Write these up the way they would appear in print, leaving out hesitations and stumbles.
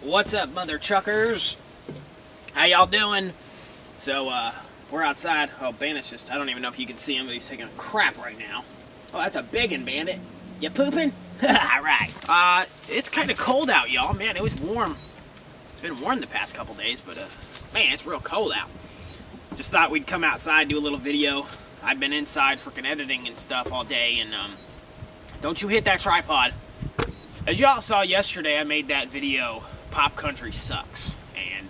What's up, mother chuckers? How y'all doing? So, we're outside. Oh, Bandit's just, I don't even know if you can see him, but he's taking a crap right now. Oh, that's a biggin', Bandit. You pooping? Alright. It's kind of cold out, y'all. Man, it was warm. It's been warm the past couple days, but, man, it's real cold out. Just thought we'd come outside, do a little video. I've been inside freaking editing and stuff all day, and, don't you hit that tripod. As y'all saw yesterday, I made that video, Pop Country Sucks, and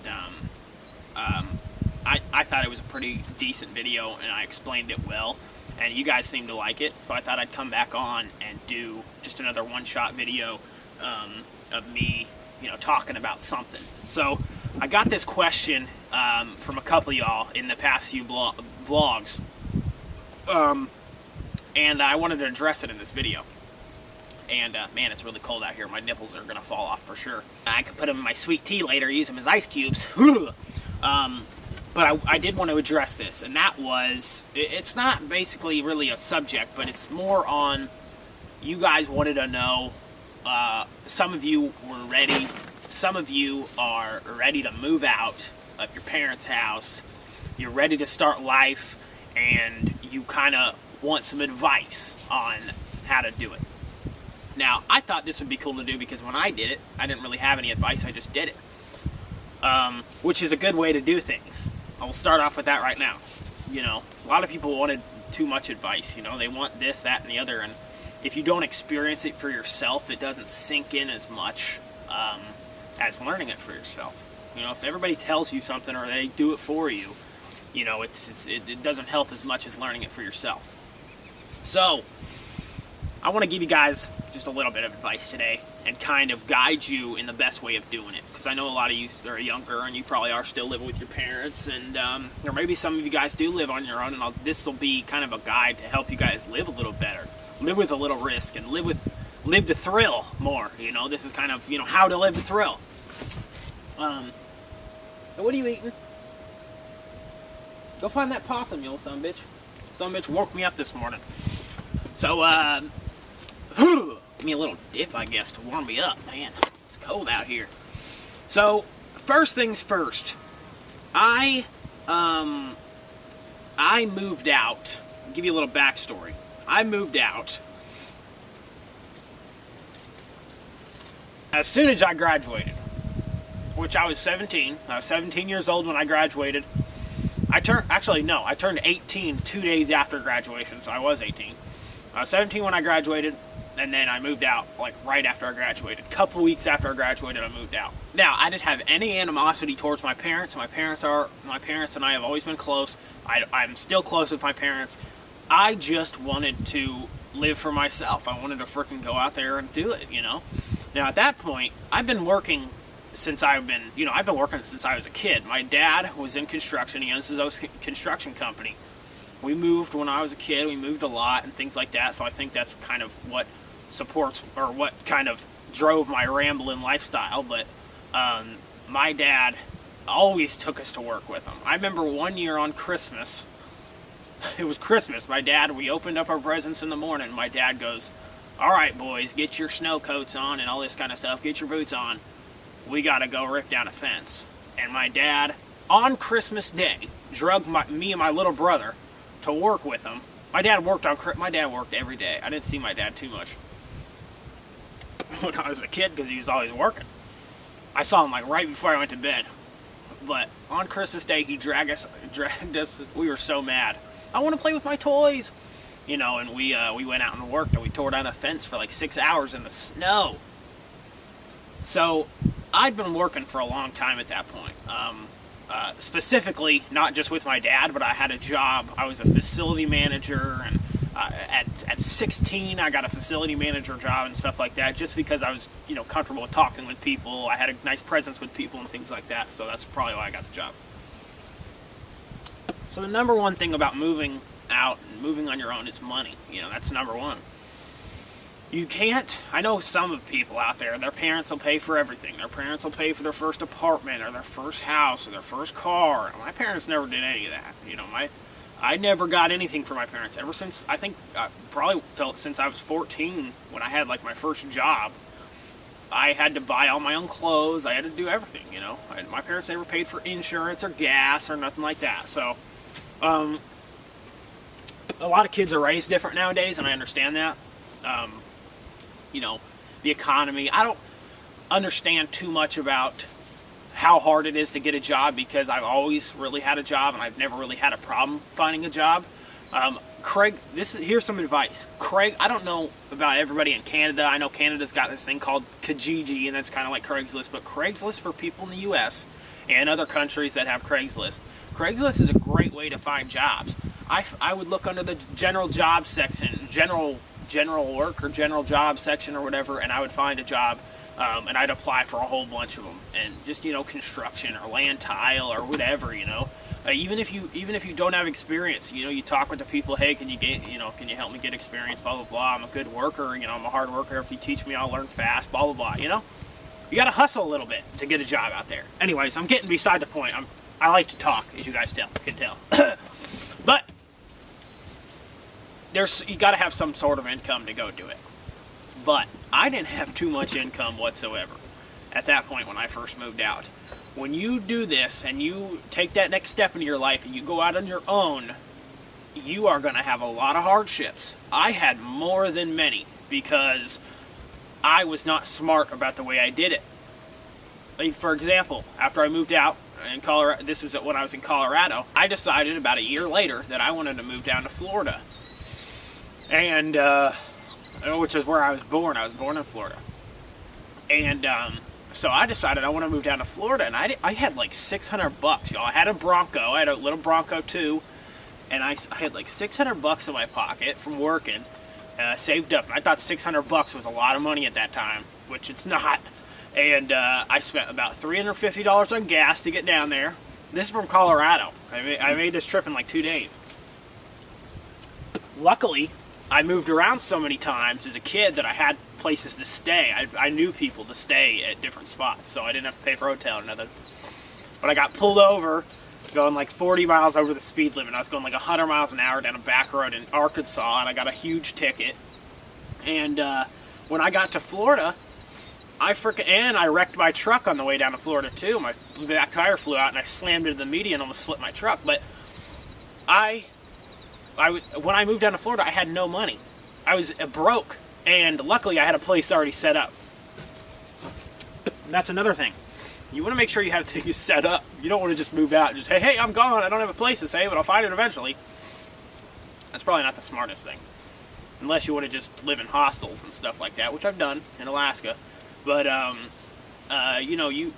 I thought it was a pretty decent video, and I explained it well, and you guys seemed to like it, so I thought I'd come back on and do just another one-shot video of me, you know, talking about something. So, I got this question from a couple of y'all in the past few vlogs, and I wanted to address it in this video. And, man, it's really cold out here. My nipples are going to fall off for sure. I could put them in my sweet tea later, use them as ice cubes. But I did want to address this, and that was, it's not basically really a subject, but it's more on, you guys wanted to know, some of you were ready, some of you are ready to move out of your parents' house, you're ready to start life, and you kind of want some advice on how to do it. Now, I thought this would be cool to do because when I did it, I didn't really have any advice, I just did it. Which is a good way to do things. I will start off with that right now. You know, a lot of people wanted too much advice, you know, they want this, that, and the other, and if you don't experience it for yourself, it doesn't sink in as much as learning it for yourself. You know, if everybody tells you something or they do it for you, you know, it doesn't help as much as learning it for yourself. So, I want to give you guys just a little bit of advice today and kind of guide you in the best way of doing it, because I know a lot of you are younger and you probably are still living with your parents, and or maybe some of you guys do live on your own, and this will be kind of a guide to help you guys live a little better, live with a little risk, and live to thrill more. You know, this is kind of, you know, how to live to thrill. What are you eating? Go find that possum, you old son of a bitch. Son of a bitch woke me up this morning. So, give me a little dip, I guess, to warm me up. Man, it's cold out here. So, first things first. I moved out. I'll give you a little backstory. I moved out as soon as I graduated, which I was 17. I was 17 years old when I graduated. I turned 18 2 days after graduation, so I was 18. I was 17 when I graduated, and then I moved out, like, right after I graduated. A couple weeks after I graduated, I moved out. Now, I didn't have any animosity towards my parents. My parents and I have always been close. I'm still close with my parents. I just wanted to live for myself. I wanted to freaking go out there and do it, you know? Now, at that point, I've been working since I was a kid. My dad was in construction. He owns his own construction company. We moved when I was a kid. We moved a lot and things like that, so I think that's kind of what supports, or what kind of drove my rambling lifestyle. But my dad always took us to work with him. I remember one year on Christmas, it was Christmas, we opened up our presents in the morning. My dad goes, "All right, boys, get your snow coats on and all this kind of stuff, get your boots on. We gotta go rip down a fence." And my dad, on Christmas Day, drug me and my little brother to work with him. My dad worked every day. I didn't see my dad too much when I was a kid because he was always working. I saw him like right before I went to bed. But on Christmas Day, he dragged us. We were so mad. I want to play with my toys, you know. And we went out and worked, and we tore down a fence for like 6 hours in the snow. So I'd been working for a long time at that point. Specifically, not just with my dad, but I had a job. I was a facility manager, and at 16, I got a facility manager job and stuff like that, just because I was, you know, comfortable with talking with people. I had a nice presence with people and things like that, so that's probably why I got the job. So the number one thing about moving out and moving on your own is money. You know, that's number one. You can't, I know some of people out there, their parents will pay for everything. Their parents will pay for their first apartment or their first house or their first car. My parents never did any of that. You know, I never got anything from my parents ever since, I think, probably since I was 14 when I had like my first job. I had to buy all my own clothes. I had to do everything, you know. My parents never paid for insurance or gas or nothing like that. So, a lot of kids are raised different nowadays, and I understand that. You know, the economy. I don't understand too much about how hard it is to get a job because I've always really had a job and I've never really had a problem finding a job. Craig, here's some advice. Craig, I don't know about everybody in Canada. I know Canada's got this thing called Kijiji, and that's kind of like Craigslist, but Craigslist for people in the U.S. and other countries that have Craigslist. Craigslist is a great way to find jobs. I would look under the general job section, general work or general job section or whatever, and I would find a job, and I'd apply for a whole bunch of them, and just, you know, construction or land tile or whatever, you know. Even if you don't have experience, you know, you talk with the people. Hey, can you help me get experience? Blah blah blah. I'm a good worker. You know, I'm a hard worker. If you teach me, I'll learn fast. Blah blah blah. You know, you got to hustle a little bit to get a job out there. Anyways, I'm getting beside the point. I like to talk, as you guys can tell. But you got to have some sort of income to go do it. But I didn't have too much income whatsoever at that point when I first moved out. When you do this and you take that next step into your life and you go out on your own, you are going to have a lot of hardships. I had more than many because I was not smart about the way I did it. Like, for example, after I moved out in Colorado, this was when I was in Colorado, I decided about a year later that I wanted to move down to Florida. And, which is where I was born. I was born in Florida. And, so I decided I want to move down to Florida, and I had like $600, y'all. I had a Bronco. I had a little Bronco too, and I had like $600 in my pocket from working, saved up. And I thought $600 was a lot of money at that time, which it's not. And I spent about $350 on gas to get down there. This is from Colorado. I made this trip in like 2 days. Luckily, I moved around so many times as a kid that I had places to stay. I knew people to stay at different spots, so I didn't have to pay for a hotel or nothing. But I got pulled over going like 40 miles over the speed limit. I was going like 100 miles an hour down a back road in Arkansas, and I got a huge ticket. And when I got to Florida, I wrecked my truck on the way down to Florida too. My back tire flew out, and I slammed into the median and almost flipped my truck. But when I moved down to Florida, I had no money. I was broke, and luckily I had a place already set up. And that's another thing. You want to make sure you have things set up. You don't want to just move out and just, hey, I'm gone. I don't have a place to stay, but I'll find it eventually. That's probably not the smartest thing. Unless you want to just live in hostels and stuff like that, which I've done in Alaska. But, you know, you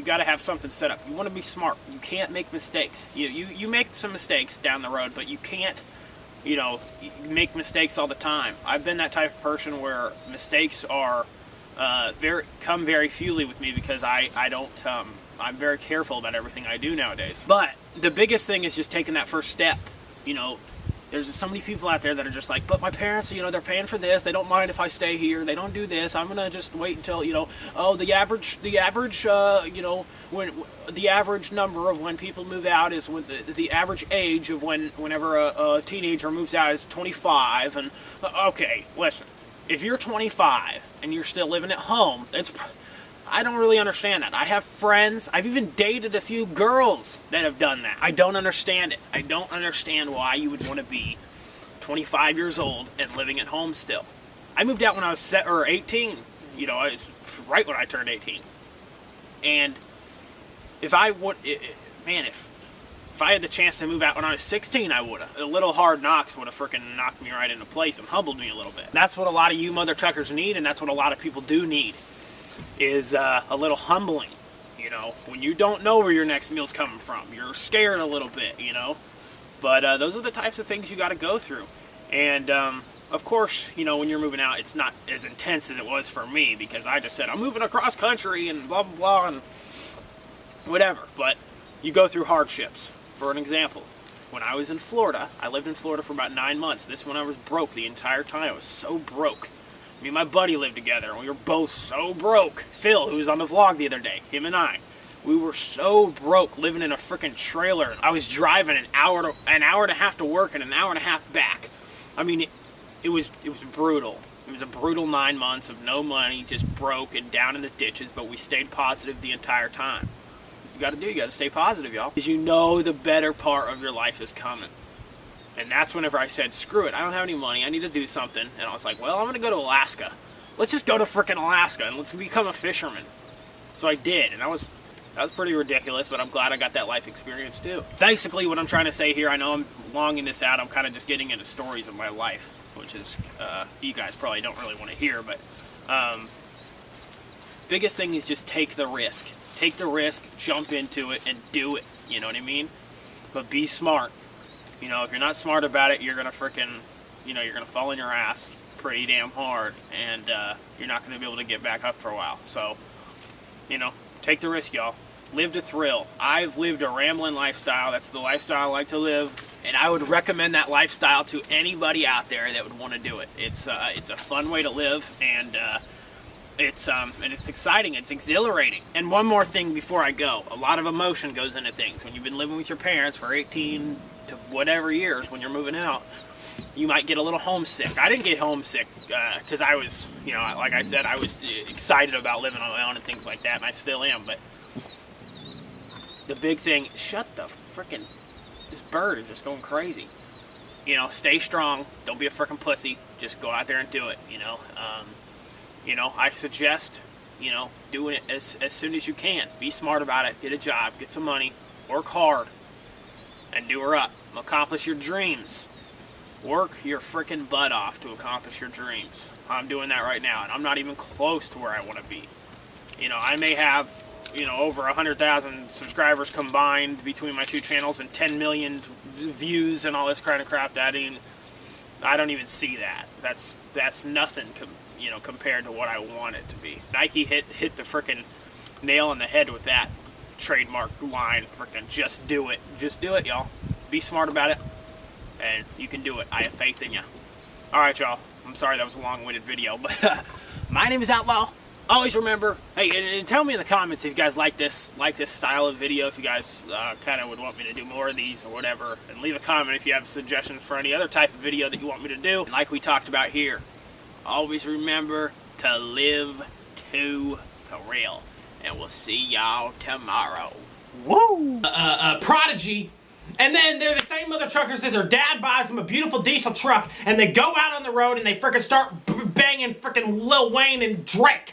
got to have something set up. You want to be smart. You can't make mistakes. You make some mistakes down the road, but you can't, you know, make mistakes all the time. I've been that type of person where mistakes are come very fewly with me because I'm very careful about everything I do nowadays. But the biggest thing is just taking that first step. You know, there's so many people out there that are just like, but my parents, you know, they're paying for this. They don't mind if I stay here. They don't do this. I'm gonna just wait until, you know, the average, you know, when the average number of when people move out is when the average age of whenever a teenager moves out is 25. And okay, listen, if you're 25 and you're still living at home, I don't really understand that. I have friends, I've even dated a few girls that have done that. I don't understand it. I don't understand why you would want to be 25 years old and living at home still. I moved out when I was 18. You know, I was right when I turned 18. And if I had the chance to move out when I was 16, I would have. A little hard knocks would have freaking knocked me right into place and humbled me a little bit. That's what a lot of you mother truckers need, and that's what a lot of people do need. Is a little humbling, you know, when you don't know where your next meal's coming from. You're scared a little bit, you know, but those are the types of things you got to go through. And of course, you know, when you're moving out, it's not as intense as it was for me because I just said I'm moving across country and blah blah blah and whatever. But you go through hardships. For an example, when I was in Florida, I lived in Florida for about 9 months. This one I was broke the entire time. I was so broke. Me and my buddy lived together, and we were both so broke. Phil, who was on the vlog the other day, him and I, we were so broke living in a freaking trailer. I was driving an hour and a half to work and an hour and a half back. I mean, it was brutal. It was a brutal 9 months of no money, just broke and down in the ditches, but we stayed positive the entire time. You gotta stay positive, y'all. Because you know the better part of your life is coming. And that's whenever I said, screw it, I don't have any money, I need to do something. And I was like, well, I'm gonna go to Alaska. Let's just go to frickin' Alaska and let's become a fisherman. So I did, and that was pretty ridiculous, but I'm glad I got that life experience too. Basically, what I'm trying to say here, I know I'm longing this out, I'm kind of just getting into stories of my life, which is, you guys probably don't really want to hear, but biggest thing is just take the risk. Take the risk, jump into it, and do it. You know what I mean? But be smart. You know, if you're not smart about it, you're gonna frickin', you know, you're gonna fall on your ass pretty damn hard, and you're not gonna be able to get back up for a while. So, you know, take the risk, y'all. Live to thrill. I've lived a rambling lifestyle. That's the lifestyle I like to live, and I would recommend that lifestyle to anybody out there that would want to do it. It's a fun way to live, and it's exciting. It's exhilarating. And one more thing before I go: a lot of emotion goes into things. When you've been living with your parents for 18 to whatever years, when you're moving out, you might get a little homesick. I didn't get homesick because I was, you know, like I said, I was excited about living on my own and things like that, and I still am. But the big thing, shut the frickin', this bird is just going crazy. You know, stay strong. Don't be a frickin' pussy. Just go out there and do it, you know. I suggest, you know, doing it as soon as you can. Be smart about it. Get a job. Get some money. Work hard. And do her up. Accomplish your dreams. Work your frickin' butt off to accomplish your dreams. I'm doing that right now, and I'm not even close to where I want to be. You know, I may have, you know, over 100,000 subscribers combined between my two channels and 10 million views and all this kind of crap. I don't even see that. That's nothing, you know, compared to what I want it to be. Nike hit the frickin' nail on the head with that trademark line. Frickin' just do it. Just do it, y'all. Be smart about it, and you can do it. I have faith in you. All right, y'all. I'm sorry that was a long-winded video, but my name is Outlaw. Always remember, hey, and tell me in the comments if you guys like this style of video, if you guys kind of would want me to do more of these or whatever, and leave a comment if you have suggestions for any other type of video that you want me to do. And like we talked about here, always remember to live to thrill, and we'll see y'all tomorrow. Woo! Prodigy. And then they're the same mother truckers that their dad buys them a beautiful diesel truck, and they go out on the road and they frickin' start banging frickin' Lil Wayne and Drake.